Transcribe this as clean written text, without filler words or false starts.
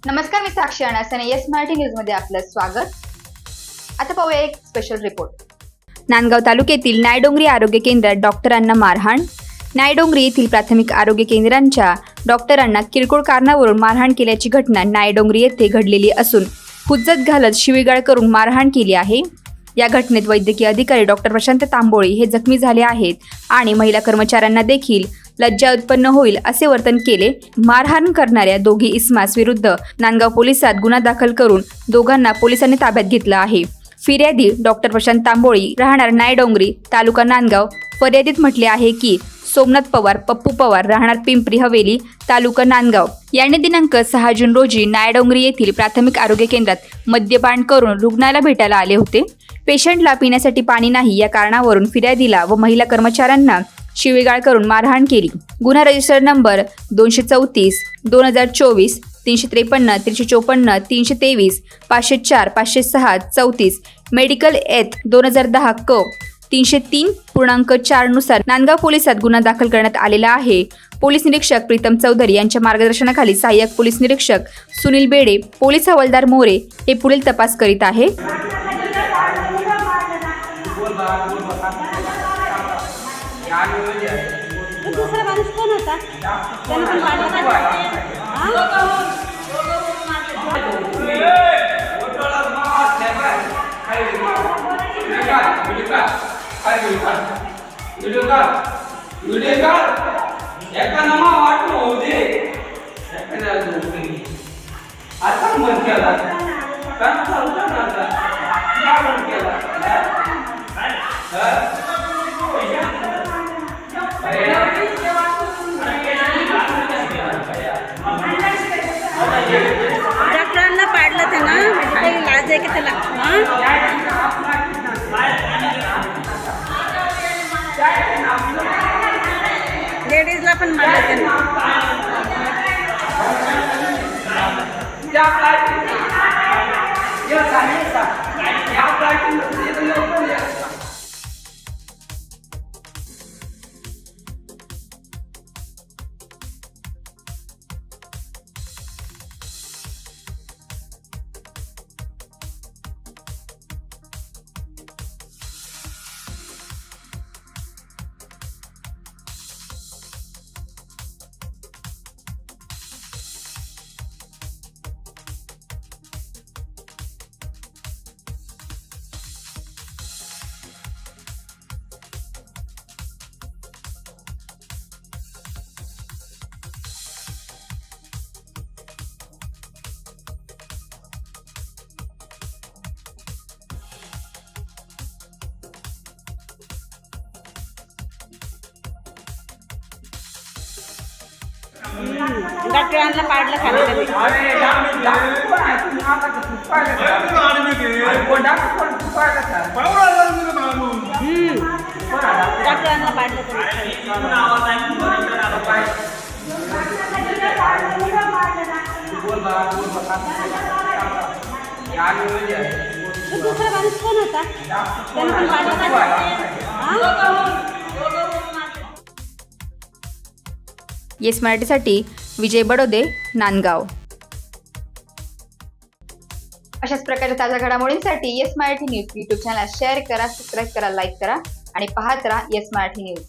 नमस्कार, मी साक्षी अनासने. Yes Marathi news मध्ये आपलं स्वागत. आता पाहूया एक स्पेशल रिपोर्ट. नांदगाव तालुक्यातील नायडोंगरी आरोग्य केंद्रात डॉक्टरांना मारहाण. नायडोंगरी येथील प्राथमिक आरोग्य केंद्रांच्या डॉक्टरांना किरकोळ कारणावरून मारहाण केल्याची घटना नायडोंगरी येथे घडलेली असून हुज्जत घालत शिवीगाळ करून मारहाण केली आहे. या घटनेत वैद्यकीय अधिकारी डॉक्टर प्रशांत तांबोळी हे जखमी झाले आहेत आणि महिला कर्मचाऱ्यांना देखील लज्जा उत्पन्न होईल असे वर्तन केले. मारहाण करणाऱ्या दोघी इस्मास विरुद्ध नांदगाव पोलिसात गुन्हा दाखल करून दोघांना पोलिसांनी ताब्यात घेतलं आहे. फिर्यादी डॉक्टर प्रशांत तांबोळी, राहणार नायडोंगरी, तालुका नांदगाव. फर्यादीत म्हटले आहे की सोमनाथ पवार, पप्पू पवार, राहणार पिंपरी हवेली, तालुका नांदगाव यांनी दिनांक 6 जून रोजी नायडोंगरी येथील प्राथमिक आरोग्य केंद्रात मद्यपान करून रुग्णाला भेटायला आले होते. पेशंटला पिण्यासाठी पाणी नाही या कारणावरून फिर्यादीला व महिला कर्मचाऱ्यांना शिवीगाळ करून मारहाण केली. गुन्हा रजिस्टर नंबर 234 2024 353 354 323 504 506 34 मेडिकल एथ 2010 क 303.4 नुसार नांदगाव पोलिसात गुन्हा दाखल करण्यात आलेला आहे. पोलीस निरीक्षक प्रीतम चौधरी यांच्या मार्गदर्शनाखाली सहाय्यक पोलीस निरीक्षक सुनील बेडे, पोलीस हवालदार मोरे हे पुढील तपास करीत आहे. दुसरा माणूस कोण होता? त्यानं पण डॉक्टरांना पाडलं त्यानं, काही लाज आहे की त्याला? लेडीजला पण मारलं त्यानं. डॉक्टरांना पाडलं खाली डॉक्टरांना पाडलं दुसरा माणूस कोण होता? त्यानं पण पाडलं. येस मराठीसाठी विजय बडोदे, नांदगाव. अशाच प्रकारच्या ताज्या घडामोडींसाठी yes Marathi news YouTube channel share करा, सबस्क्राईब करा, लाईक करा आणि पाहत राहा येस मराठी न्यूज.